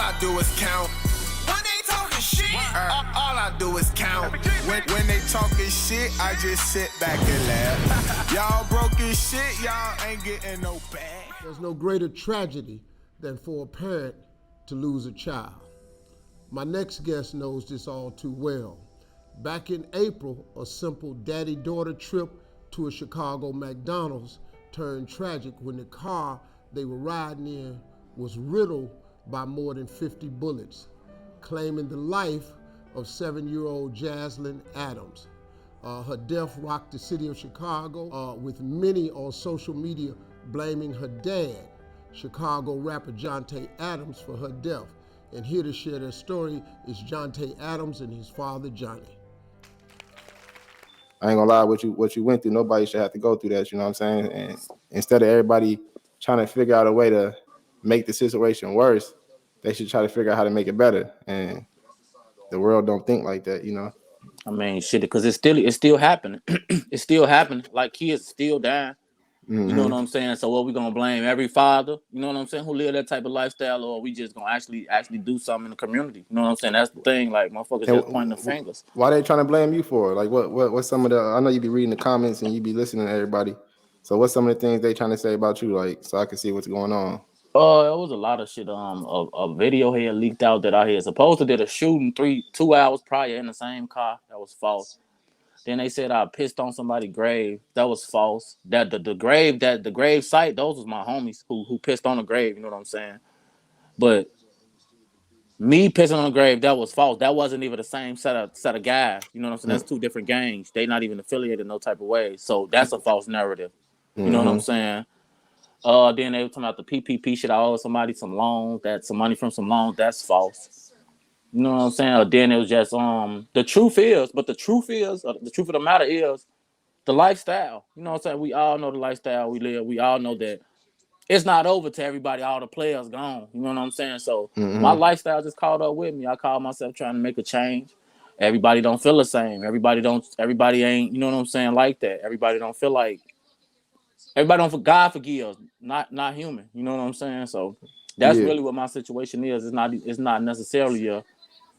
I do is count. When they talking shit, all I do is count. When they talking shit, I just sit back and laugh. Y'all broke as shit, y'all ain't getting no bag. There's no greater tragedy than for a parent to lose a child. My next guest knows this all too well. Back in April, a simple daddy-daughter trip to a Chicago McDonald's turned tragic when the car they were riding in was riddled by more than 50 bullets, claiming the life of 7-year-old Jazlyn Adams. Her death rocked the city of Chicago, with many on social media blaming her dad, Chicago rapper Jazlyn Adams, for her death. And here to share their story is Jazlyn Adams and his father, Johnny. I ain't gonna lie, what you went through, nobody should have to go through that, you know what I'm saying? And instead of everybody trying to figure out a way to make the situation worse, they should try to figure out how to make it better. And the world don't think like that, you know? I mean, shit, because it's still happening. It's still happening. Like, kids still dying. You know what I'm saying? So what we gonna blame every father, you know what I'm saying, who live that type of lifestyle, or we just gonna actually do something in the community? You know what I'm saying? That's the thing. Like, motherfuckers just pointing the fingers. Why they trying to blame you for? Like, what's some of the? I know you be reading the comments and you be listening to everybody. So what's some of the things they trying to say about you, like, so I can see what's going on? It was a lot of shit. A video had leaked out that I had supposed to did a shooting 2 hours prior in the same car. That was false. Then they said I pissed on somebody's grave. That was false. That the grave site, those was my homies who pissed on the grave. You know what I'm saying? But me pissing on the grave, that was false. That wasn't even the same set of guys. You know what I'm saying? That's two different gangs. They not even affiliated in no type of way. So that's a false narrative. You know what I'm saying? Then they were talking about the PPP shit. I owe somebody some loans. Some money from some loans. That's false. You know what I'm saying? Then it was just the truth of the matter is the lifestyle. You know what I'm saying? We all know the lifestyle we live. We all know that it's not over to everybody. All the players gone. You know what I'm saying? So my lifestyle just caught up with me. I call myself trying to make a change. Everybody don't feel the same. Everybody ain't, you know what I'm saying, like that. Everybody don't feel like, God forgives, not human. You know what I'm saying? So that's really what my situation is. It's not necessarily a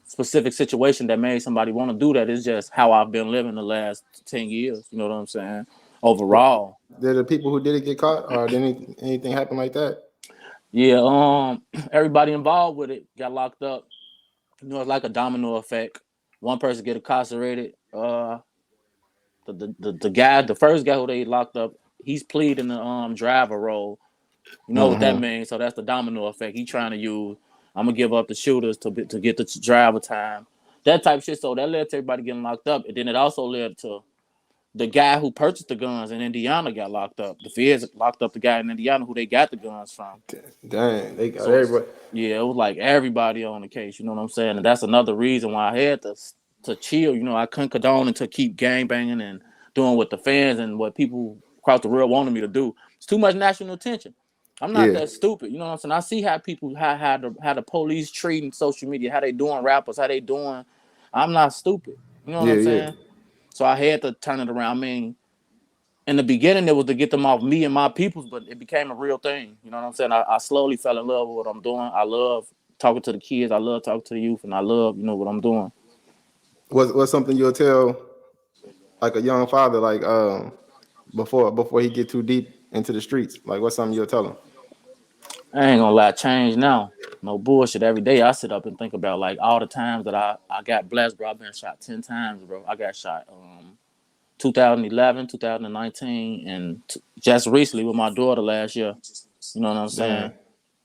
specific situation that made somebody want to do that. It's just how I've been living the last 10 years. You know what I'm saying? Overall. Did the people who did it get caught, or did anything happen like that? Yeah, everybody involved with it got locked up. You know, it's like a domino effect. One person get incarcerated. The first guy who they locked up, he's pleading the driver role. You know what that means? So that's the domino effect. He trying to use, I'm gonna give up the shooters to get the driver time, that type of shit. So that led to everybody getting locked up, and then it also led to the guy who purchased the guns in Indiana got locked up. The feds locked up the guy in Indiana who they got the guns from. Dang, they got everybody. Yeah, it was like everybody on the case. You know what I'm saying? And that's another reason why I had to chill. You know, I couldn't condone and to keep gangbanging and doing what the fans and what people across the world wanted me to do. It's too much national attention. I'm not that stupid, you know what I'm saying? I see how people, how the police treating social media, how they doing rappers, how they doing. I'm not stupid, you know what I'm saying? So I had to turn it around. I mean, in the beginning, it was to get them off me and my peoples, but it became a real thing. You know what I'm saying? I slowly fell in love with what I'm doing. I love talking to the kids. I love talking to the youth, and I love, you know, what I'm doing. What's something you'll tell like a young father, like before he get too deep into the streets? Like, what's something you'll tell him? I ain't gonna lie, change now. No bullshit. Every day I sit up and think about like all the times that I got blessed, bro. I've been shot 10 times, bro. I got shot 2011, 2019, and just recently with my daughter last year. You know what I'm saying?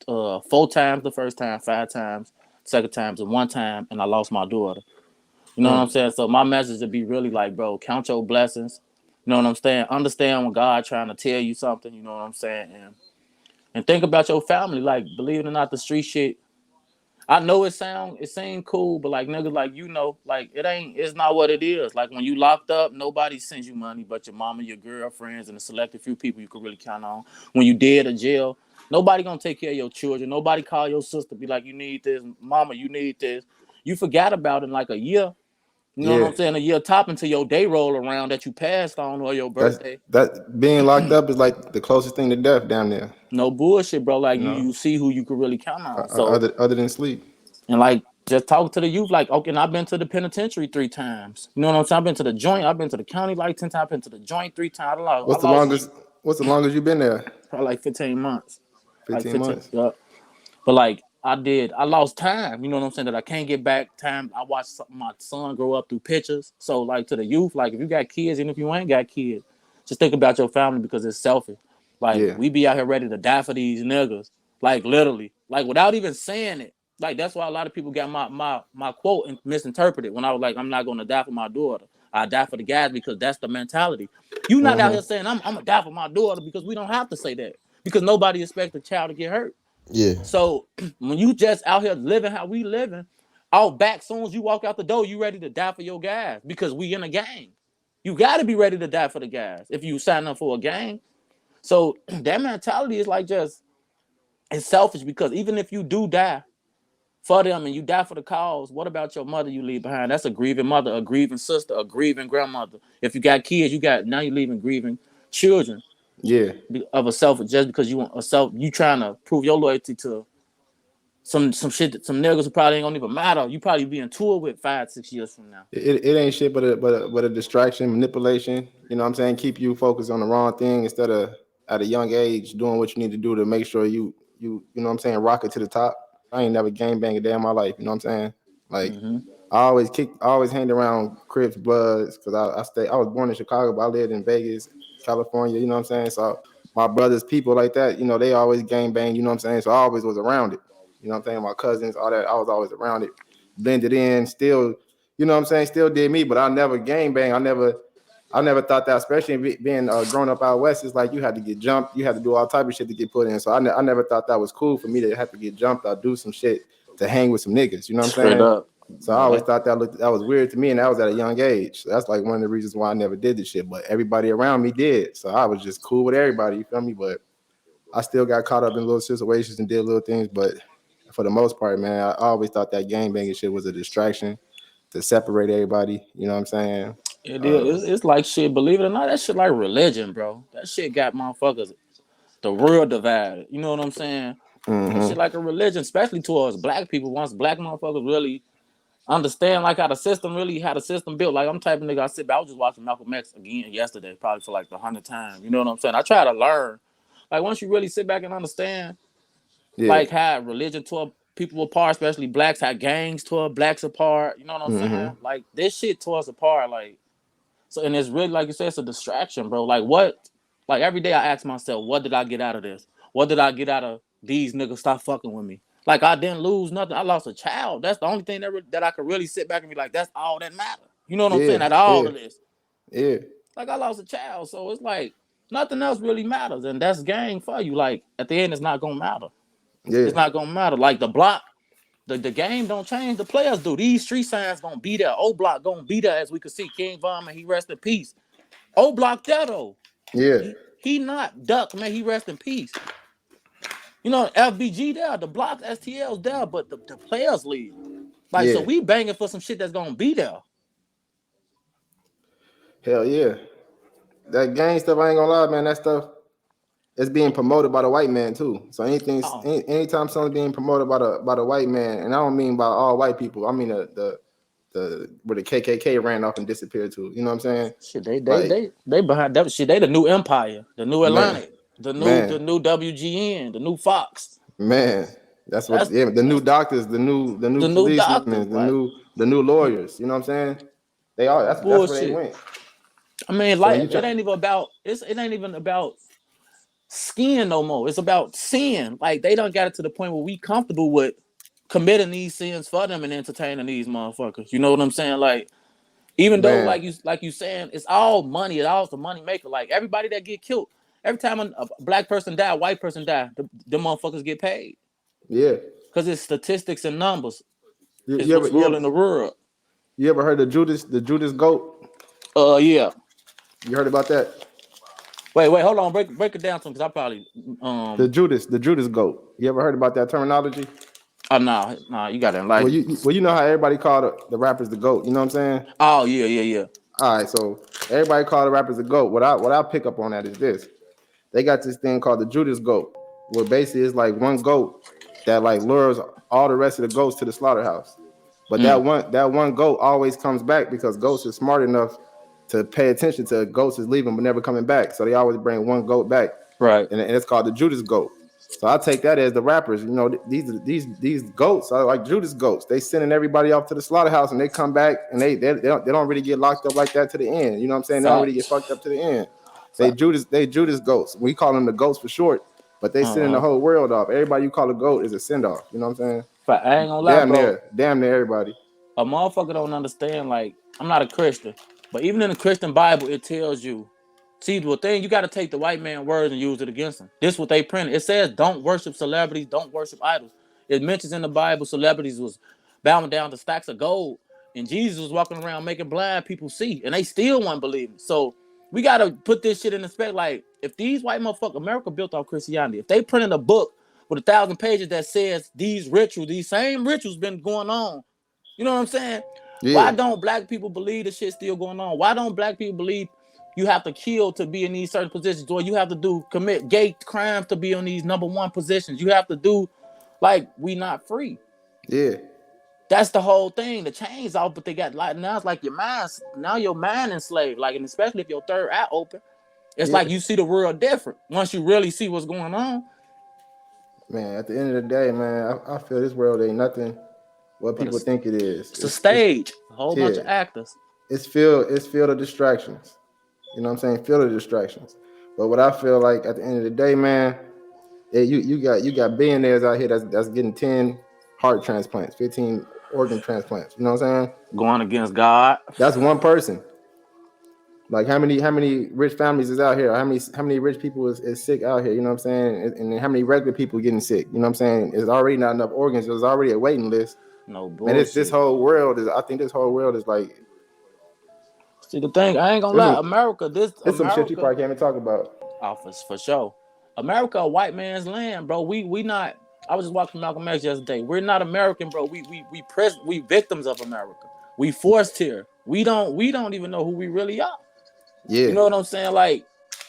4 times the first time, 5 times, second times, and 1 time, and I lost my daughter. You know what I'm saying? So my message would be really like, bro, count your blessings. You know what I'm saying? Understand when God trying to tell you something, you know what I'm saying? And think about your family. Like, believe it or not, the street shit, I know it seemed cool, but like niggas, like, you know, like it's not what it is. Like when you locked up, nobody sends you money but your mama, your girlfriends, and a selected few people you could really count on. When you dead in jail, nobody gonna take care of your children. Nobody call your sister, be like, you need this, mama, you need this. You forgot about it in like a year. You know what I'm saying? A year top until your day roll around that you passed on or your birthday. That being locked up is like the closest thing to death down there. No bullshit, bro. Like you see who you could really count on. So other than sleep. And like just talk to the youth, like, okay, and I've been to the penitentiary 3 times. You know what I'm saying? I've been to the joint, I've been to the county like 10 times, I've been to the joint 3 times. I What's the lost longest? What's the longest you've been there? probably like 15 months. Like 15 15, months. yeah. But like I lost time, you know what I'm saying, that I can't get back time. I watched my son grow up through pictures. So like to the youth, like if you got kids, and if you ain't got kids, just think about your family because it's selfish. Like Yeah. we be out here ready to die for these niggas. Like literally. Like without even saying it. Like that's why a lot of people got my quote misinterpreted when I was like, I'm not gonna die for my daughter. I die for the guys because that's the mentality. You not out here saying I'm gonna die for my daughter because we don't have to say that. Because nobody expects a child to get hurt. Yeah. So when you just out here living how we living, out back, soon as you walk out the door, you ready to die for your guys because we in a gang. You got to be ready to die for the guys if you sign up for a gang. So that mentality is like just it's selfish because even if you do die for them and you die for the cause, what about your mother you leave behind? That's a grieving mother, a grieving sister, a grieving grandmother. If you got kids, now you're leaving grieving children Yeah. of a self just because you want a self. You trying to prove your loyalty to some shit that some niggas who probably ain't gonna even matter. You probably be in tour with 5-6 years from now. It ain't shit but a distraction, manipulation. You know what I'm saying? Keep you focused on the wrong thing instead of at a young age doing what you need to do to make sure you know what I'm saying, rocket to the top. I ain't never gang bang a day in my life. You know what I'm saying? Like I always hanged around Crips, Bloods, because I was born in Chicago, but I lived in Vegas, California. You know what I'm saying? So my brothers, people like that, you know, they always gang bang. You know what I'm saying? So I always was around it. You know what I'm saying? My cousins, all that, I was always around it, blended in, still, you know what I'm saying? Still did me, but I never gang bang. I never thought that, especially being grown up out west, it's like you had to get jumped, you had to do all type of shit to get put in. So I never thought that was cool for me to have to get jumped or do some shit to hang with some niggas. You know what I'm Straight saying? up. So I always thought that was weird to me, and that was at a young age. So that's like one of the reasons why I never did this shit. But everybody around me did, so I was just cool with everybody. You feel me? But I still got caught up in little situations and did little things. But for the most part, man, I always thought that gang banging shit was a distraction to separate everybody. You know what I'm saying? It is. It's like shit. Believe it or not, that shit like religion, bro. That shit got motherfuckers the real divided. You know what I'm saying? That shit like a religion, especially towards black people. Once black motherfuckers really understand like how the system built. Like I'm type of nigga. I sit back. I was just watching Malcolm X again yesterday, probably for like the 100th time. You know what I'm saying? I try to learn. Like once you really sit back and understand, Yeah. like how religion tore people apart, especially blacks, how gangs tore blacks apart. You know what I'm saying? Like this shit tore us apart. Like so, and it's really like you said, it's a distraction, bro. Like what? Like every day I ask myself, what did I get out of this? What did I get out of these niggas stop fucking with me? Like I didn't lose nothing. I lost a child. That's the only thing that I could really sit back and be like, that's all that matters. You know what I'm saying? Out of all of this. Yeah. Like I lost a child. So it's like nothing else really matters. And that's gang for you. Like at the end, it's not gonna matter. Yeah. It's not gonna matter. Like the block, the game don't change. The players do. These street signs gonna be there. O Block gonna be there, as we can see. King Von, man, he rest in peace. O Block there though. Yeah. He not duck, man. He rest in peace. You know, FBG there, the block STL's there, but the players leave. Like, so we banging for some shit that's gonna be there. Hell yeah. That gang stuff, I ain't gonna lie, man. That stuff is being promoted by the white man too. So anytime something's being promoted by the white man, and I don't mean by all white people, I mean the where the KKK ran off and disappeared to. You know what I'm saying? Shit, they behind that shit. They the new Empire, the new Atlantic, the new WGN, the new Fox. Man, that's the new doctors, the new policemen, doctors, the new lawyers. You know what I'm saying? They are that's where they went. I mean, like it ain't even about skin no more. It's about sin. Like they done got it to the point where we comfortable with committing these sins for them and entertaining these motherfuckers. You know what I'm saying? Like, even though like you saying, it's all money, it's all the money maker. Like everybody that get killed, every time a black person die, a white person die, the motherfuckers get paid. Yeah. Because it's statistics and numbers. It's what's ruling the world. You ever heard of the Judas goat? Yeah. You heard about that? Wait, hold on. Break it down to me, because I probably the Judas goat. You ever heard about that terminology? Oh no, you gotta enlighten. Well, you know how everybody called the rappers the goat. You know what I'm saying? Oh yeah. All right, so everybody called the rappers the goat. What I pick up on that is this: they got this thing called the Judas goat, where basically it's like one goat that like lures all the rest of the goats to the slaughterhouse. But that one goat always comes back because goats are smart enough to pay attention to goats is leaving but never coming back. So they always bring one goat back. Right. And it's called the Judas goat. So I take that as the rappers, you know, these goats are like Judas goats. They sending everybody off to the slaughterhouse and they come back and they don't really get locked up like that to the end. You know what I'm saying? They don't really get fucked up to the end. They Judas goats. We call them the goats for short, but they sending the whole world off. Everybody you call a goat is a send off. You know what I'm saying? But I ain't gonna lie, damn near everybody. A motherfucker don't understand. Like, I'm not a Christian, but even in the Christian Bible, it tells you. See, the thing, you got to take the white man words and use it against them. This is what they printed. It says, don't worship celebrities, don't worship idols. It mentions in the Bible celebrities was bowing down to stacks of gold, and Jesus was walking around making blind people see, and they still weren't believing. So we got to put this shit in respect. Like, if these white motherfuckers, America built off Christianity, if they printed a book with 1,000 pages that says these rituals, these same rituals been going on, you know what I'm saying? Yeah. Why don't black people believe the shit still going on? Why don't black people believe you have to kill to be in these certain positions, or you have to commit gay crimes to be on these number one positions? You have to do, like, we not free. Yeah. That's the whole thing. The chains off, but they got, like, now it's like your mind enslaved. Like, and especially if your third eye open, it's like you see the world different once you really see what's going on. Man, at the end of the day, man, I feel this world ain't nothing what people think it is. It's a stage, a whole bunch of actors. It's filled of distractions. You know what I'm saying? Filled of distractions. But what I feel like at the end of the day, man, you got billionaires out here that's getting 10 heart transplants, 15 organ transplants. You know what I'm saying? Going against God. That's one person. Like how many rich families is out here? How many rich people is sick out here? You know what I'm saying? And how many regular people getting sick? You know what I'm saying? There's already not enough organs. There's already a waiting list. No bullshit. And this whole world is. I think this whole world is like. See, the thing, I ain't gonna lie, America, it's some shit you probably can't even talk about. Office for sure. America, a white man's land, bro. We not. I was just watching Malcolm X yesterday. We're not American, bro. We victims of America. We forced here. We don't even know who we really are. Yeah. You know what I'm saying? Like,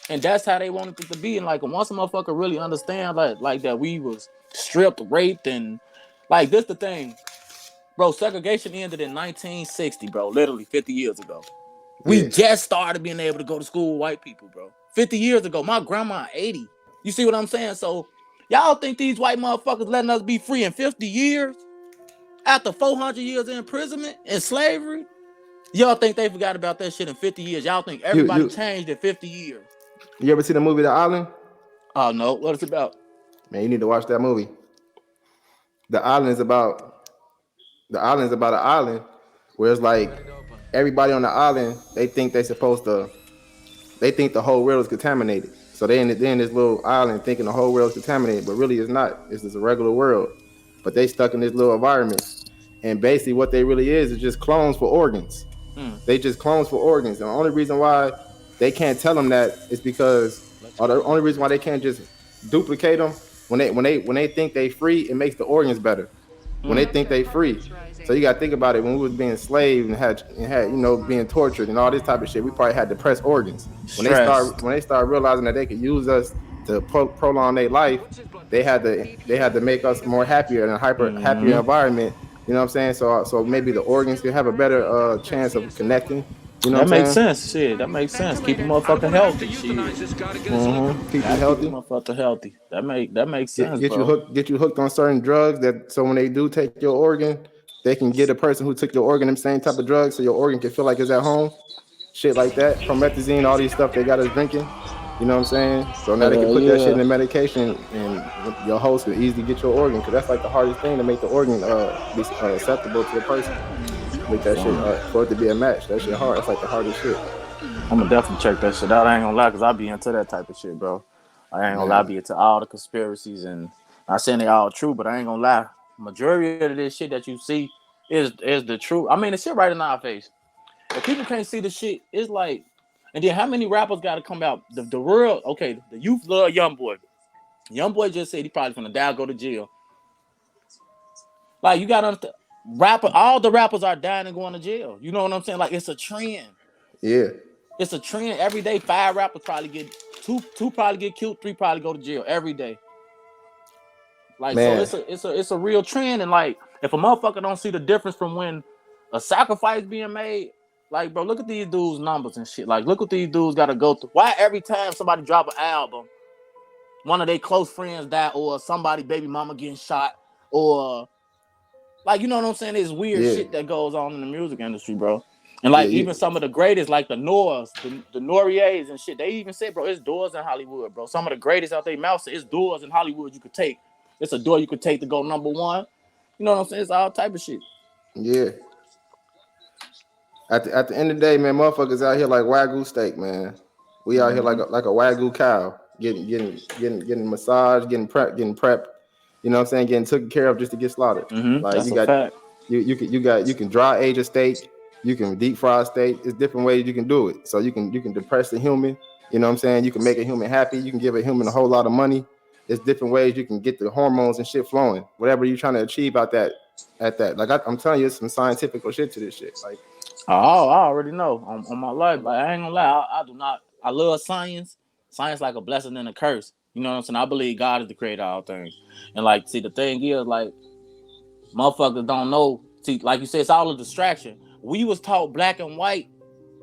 and that's how they wanted it to be. And like, once a motherfucker really understand like that we was stripped, raped, and like this the thing, bro. Segregation ended in 1960, bro. Literally 50 years ago. We just started being able to go to school with white people, bro. 50 years ago. My grandma 80. You see what I'm saying? So y'all think these white motherfuckers letting us be free in 50 years? After 400 years of imprisonment and slavery? Y'all think they forgot about that shit in 50 years? Y'all think everybody changed in 50 years? You ever see the movie The Island? Oh, no. What is it about? Man, you need to watch that movie. The Island is about an island where it's like everybody on the island, they think the whole world is contaminated. So they in this little island thinking the whole world is contaminated, but really it's not. It's just a regular world. But they stuck in this little environment. And basically what they really is just clones for organs. They just clones for organs. And the only reason why they can't tell them that is because, or the only reason why they can't just duplicate them, when they think they free, it makes the organs better. When they think they free. So you gotta think about it. When we was being enslaved and had being tortured and all this type of shit, we probably had depressed organs. When they start realizing that they could use us to prolong their life, they had to make us more happier in a happier environment. You know what I'm saying? So maybe the organs could have a better chance of connecting. You know that makes sense. Shit, that makes sense. Keep a motherfucker healthy. Shit. Keep you healthy. Keep a motherfucker healthy. That makes sense. Get you hooked on certain drugs so when they do take your organ, they can get a person who took your organ them same type of drugs, so your organ can feel like it's at home. Shit like that. Promethazine, all these stuff they got us drinking. You know what I'm saying? So now they can put that shit in the medication, and your host can easily get your organ, because that's like the hardest thing to make the organ be acceptable to the person. Make that shit for it to be a match. That shit hard. That's like the hardest shit. I'm gonna definitely check that shit out. I ain't gonna lie, because I be into that type of shit, bro. I ain't gonna lie, I be into all the conspiracies, and not saying they all true, but I ain't gonna lie. Majority of this shit that you see is the truth. I mean, the shit right in our face. If people can't see the shit, it's like, and then how many rappers got to come out? The world, okay, the youth love YoungBoy. YoungBoy just said he probably finna die, go to jail. Like, you got to understand, all the rappers are dying and going to jail. You know what I'm saying? Like, it's a trend. Yeah. It's a trend. Every day, 5 rappers probably get, two probably get killed, 3 probably go to jail every day. Like, Man. so it's a real trend. And like, if a motherfucker don't see the difference from when a sacrifice being made, like, bro, look at these dudes' numbers and shit. Like, look what these dudes got to go through. Why every time somebody drop an album, one of their close friends die, or somebody baby mama getting shot, or like, you know what I'm saying? It's weird shit that goes on in the music industry, bro. And like, even some of the greatest, like the Noahs, the Noriers and shit, they even said, bro, it's doors in Hollywood, bro. Some of the greatest out their mouth say it's doors in Hollywood you could take. It's a door you could take to go number one. You know what I'm saying? It's all type of shit. Yeah. At the end of the day, man, motherfuckers out here like Wagyu steak, man. We out here like a Wagyu cow, getting massaged, getting prepped. You know what I'm saying? Getting taken care of just to get slaughtered. Like, that's you a fact. You can dry age a steak, you can deep fry a steak. There's different ways you can do it. So you can depress the human. You know what I'm saying? You can make a human happy. You can give a human a whole lot of money. There's different ways you can get the hormones and shit flowing. Whatever you're trying to achieve at that. Like, I'm telling you, it's some scientific shit to this shit. Like, I already know on my life. Like, I ain't gonna lie, I do not. I love science. Science like a blessing and a curse. You know what I'm saying? I believe God is the creator of all things. And like, see, the thing is, like, motherfuckers don't know. See, like you said, it's all a distraction. We was taught black and white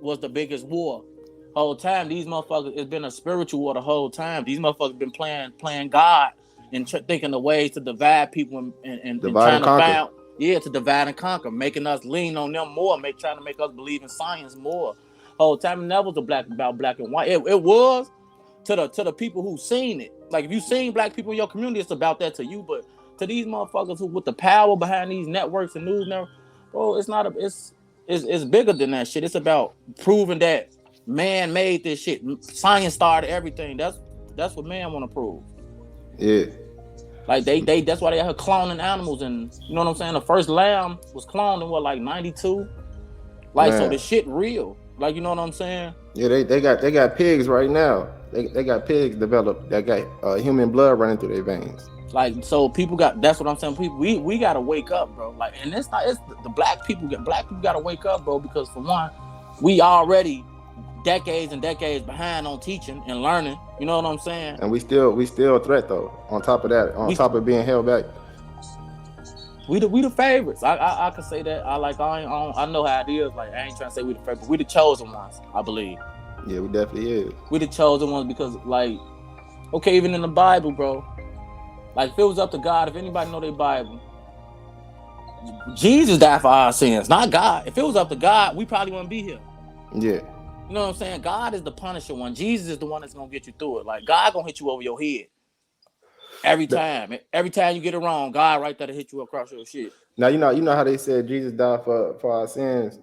was the biggest war. Whole time, these motherfuckers, it's been a spiritual war the whole time. These motherfuckers been playing God and thinking of ways to divide people and trying to find, to divide and conquer, making us lean on them more, trying to make us believe in science more. Whole time, it never was about black and white. It was to the people who seen it. Like, if you seen black people in your community, it's about that to you. But to these motherfuckers who with the power behind these networks and news networks, bro, it's bigger than that shit. It's about proving that man made this shit. Science started everything. That's what man want to prove. Yeah. Like, they that's why they are cloning animals. And you know what I'm saying? The first lamb was cloned in like 92. Like, man. So the shit real. Like, you know what I'm saying? Yeah, they got pigs right now. They got pigs developed that got human blood running through their veins. Like, so people that's what I'm saying. People, we gotta wake up, bro. Like, and it's the black people gotta wake up, bro, because for one, we already decades and decades behind on teaching and learning. You know what I'm saying? And we still a threat though. On top of that, top of being held back. We the favorites. I can say that. I know how it is. Like, I ain't trying to say we the favorites. We the chosen ones, I believe. Yeah, we definitely is. We the chosen ones because, like, okay, even in the Bible, bro. Like, if it was up to God, if anybody know their Bible, Jesus died for our sins, not God. If it was up to God, we probably wouldn't be here. Yeah. You know what I'm saying? God is the punisher one. Jesus is the one that's gonna get you through it. Like, God gonna hit you over your head. Every time you get it wrong, God right there to hit you across your shit. Now you know how they said Jesus died for our sins.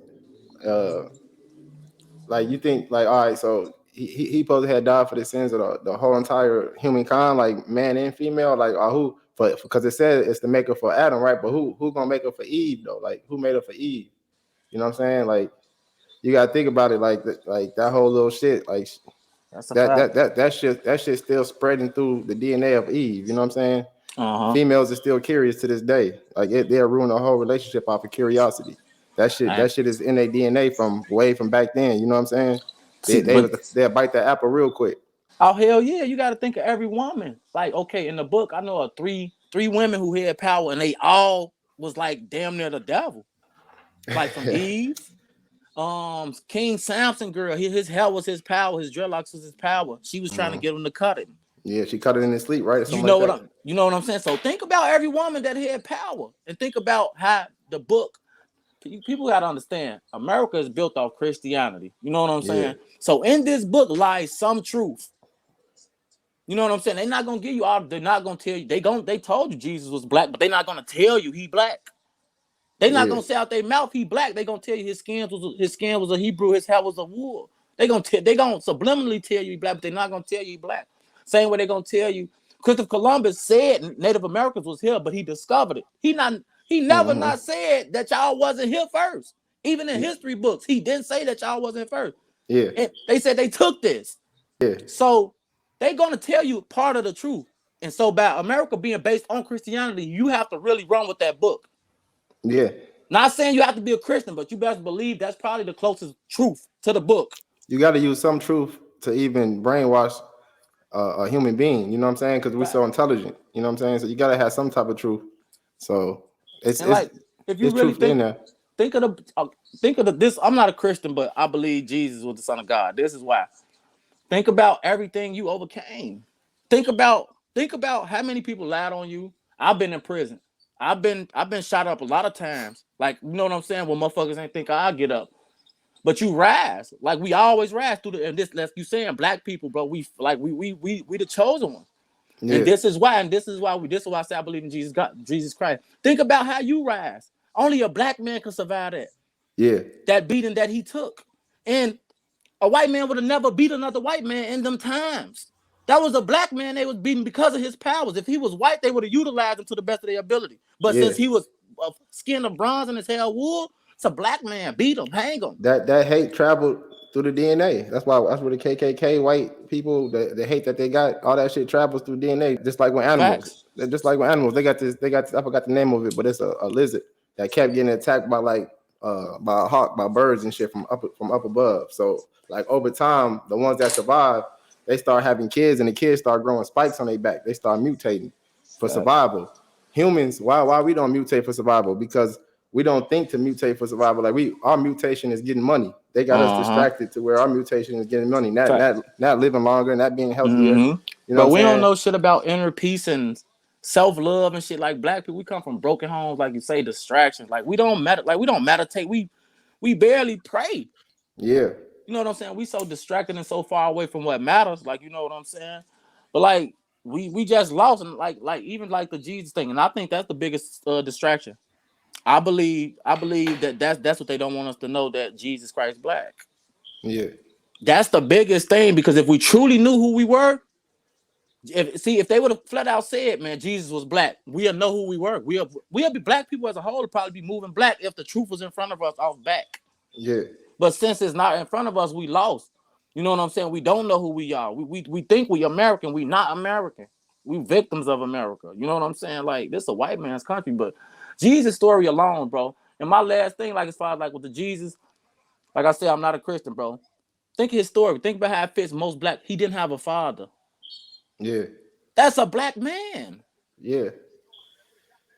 Like, you think, like, all right, so he supposed to have died for the sins of the whole entire humankind, like man and female, like, or who? Because it said it's the maker for Adam, right? But who gonna make it for Eve though? Like, who made it for Eve? You know what I'm saying? Like, you gotta think about it like that whole little shit, like that shit still spreading through the DNA of Eve. You know what I'm saying? Uh-huh. Females are still curious to this day. Like, they'll ruin the whole relationship off of curiosity. That shit is in their DNA from back then. You know what I'm saying? They'll bite that apple real quick. Oh, hell yeah. You got to think of every woman. Like, okay, in the book, I know of three women who had power, and they all was like damn near the devil. Like, from Eve, King Samson girl, his hair was his power, his dreadlocks was his power. She was trying to get him to cut it. Yeah, she cut it in his sleep, right? You know what I'm saying? So think about every woman that had power, and think about how the book. People got to understand, America is built off Christianity. You know what I'm saying? So in this book lies some truth. You know what I'm saying? They're not gonna give you all. They're not gonna tell you. They told you Jesus was black, but they're not gonna tell you he black. They're not gonna say out their mouth he black. They're gonna tell you his skin was a Hebrew, his hair was a wool. They gonna subliminally tell you he black, but they're not gonna tell you he black. Same way they're gonna tell you Christopher Columbus said Native Americans was here, but he discovered it. He never not said that y'all wasn't here first. Even in history books, he didn't say that y'all wasn't first. Yeah. And they said they took this. Yeah. So they're gonna tell you part of the truth. And so by America being based on Christianity, you have to really run with that book. Yeah. Not saying you have to be a Christian, but you best believe that's probably the closest truth to the book. You got to use some truth to even brainwash a human being. You know what I'm saying? Because we're so intelligent. You know what I'm saying? So you gotta have some type of truth. So it's And like, if you it's really truth in there. think of this. I'm not a Christian, but I believe Jesus was the Son of God. This is why. Think about everything you overcame. Think about how many people lied on you. I've been in prison. I've been shot up a lot of times. Like, you know what I'm saying? When motherfuckers ain't think I'll get up. But you rise. Like, we always rise through and this, like you saying, black people, bro, we the chosen ones. Yeah. And this is why I say I believe in Jesus Christ. Think about how you rise. Only a black man can survive that. Yeah. That beating that he took. And a white man would have never beat another white man in them times. That was a black man they was beating because of his powers. If he was white, they would have utilized him to the best of their ability. But since he was skin of bronze and his hair wool, it's a black man. Beat him, hang him. That hate traveled through the DNA. That's where the KKK white people, the hate that they got, all that shit travels through DNA. Just like when animals, they got this. I forgot the name of it, but it's a lizard that kept getting attacked by by a hawk, by birds and shit from up above. So like over time, the ones that survive, they start having kids, and the kids start growing spikes on their back. They start mutating for survival. Humans, why we don't mutate for survival? Because we don't think to mutate for survival. Like our mutation is getting money. They got us distracted to where our mutation is getting money, not living longer, not being healthier. You know, but we don't know shit about inner peace and self-love and shit. Like black people, we come from broken homes, like you say, distractions. Like we don't meditate. We barely pray. Yeah. You know what I'm saying? We so distracted and so far away from what matters. Like, you know what I'm saying? But like we just lost, and like even like the Jesus thing, and I think that's the biggest distraction. I believe that's what they don't want us to know, that Jesus Christ black. Yeah. That's the biggest thing, because if we truly knew who we were, if they would have flat out said, man, Jesus was black, we'll know who we were. We'll be black people as a whole, probably be moving black if the truth was in front of us off back. Yeah. But since it's not in front of us, we lost. You know what I'm saying? We don't know who we are. We think we American. We not American. We victims of America. You know what I'm saying? Like, this is a white man's country, but Jesus' story alone, bro. And my last thing, like as far as like with the Jesus, like I said, I'm not a Christian, bro. Think of his story. Think about how it fits most black. He didn't have a father. Yeah. That's a black man. Yeah.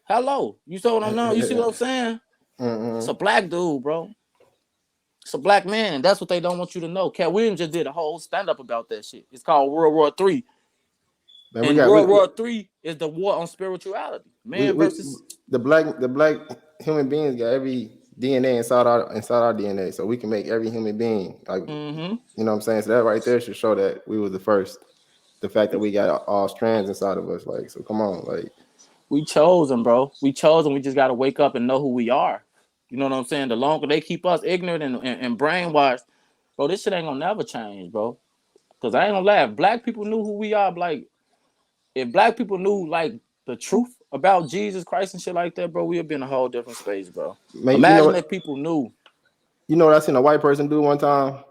Hello. You see what I'm saying? You see what I'm saying? Mm-hmm. It's a black dude, bro. It's a black man. That's what they don't want you to know. Cat Williams just did a whole stand-up about that shit. It's called World War III. And World War III is the war on spirituality. Versus the black human beings got every DNA inside our DNA, so we can make every human being like you know what I'm saying. So that right there should show that we were the first. The fact that we got all strands inside of us, like, so come on, like, we chosen, bro. We chosen. We just got to wake up and know who we are. You know what I'm saying? The longer they keep us ignorant and brainwashed, bro, this shit ain't gonna never change, bro. Because I ain't gonna lie, if black people knew who we are, like, if black people knew like the truth about Jesus Christ and shit like that, bro, we'd be in a whole different space, bro. Man, imagine if people knew. You know what I seen a white person do one time?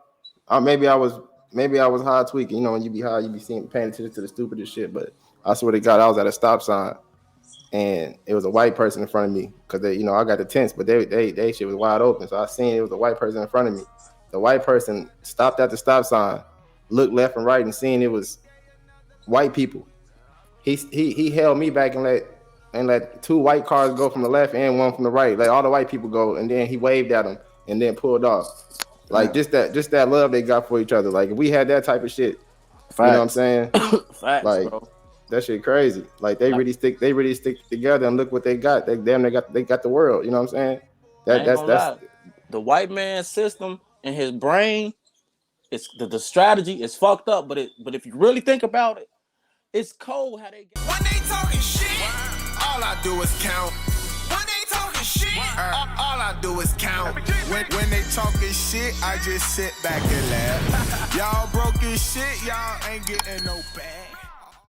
Maybe I was high tweaking. You know, when you be high, you be paying attention to the stupidest shit. But I swear to God, I was at a stop sign, and it was a white person in front of me, because they, you know, I got the tents, but they shit was wide open. So I seen it was a white person in front of me. The white person stopped at the stop sign, looked left and right, and seen it was white people. He held me back and let two white cars go from the left and one from the right. Like all the white people go, and then he waved at them and then pulled off. Like just that love they got for each other. Like if we had that type of shit, Facts. You know what I'm saying? Facts, like bro. That shit crazy. Like they really stick together, and look what they got. They got the world. You know what I'm saying? That's the white man's system and his brain. It's the strategy is fucked up, but if you really think about it, it's cold how they get. When they talking shit, all I do is count. When they talking shit, all I do is count. When they talking shit, I just sit back and laugh. Y'all broke as shit, y'all ain't getting no bag.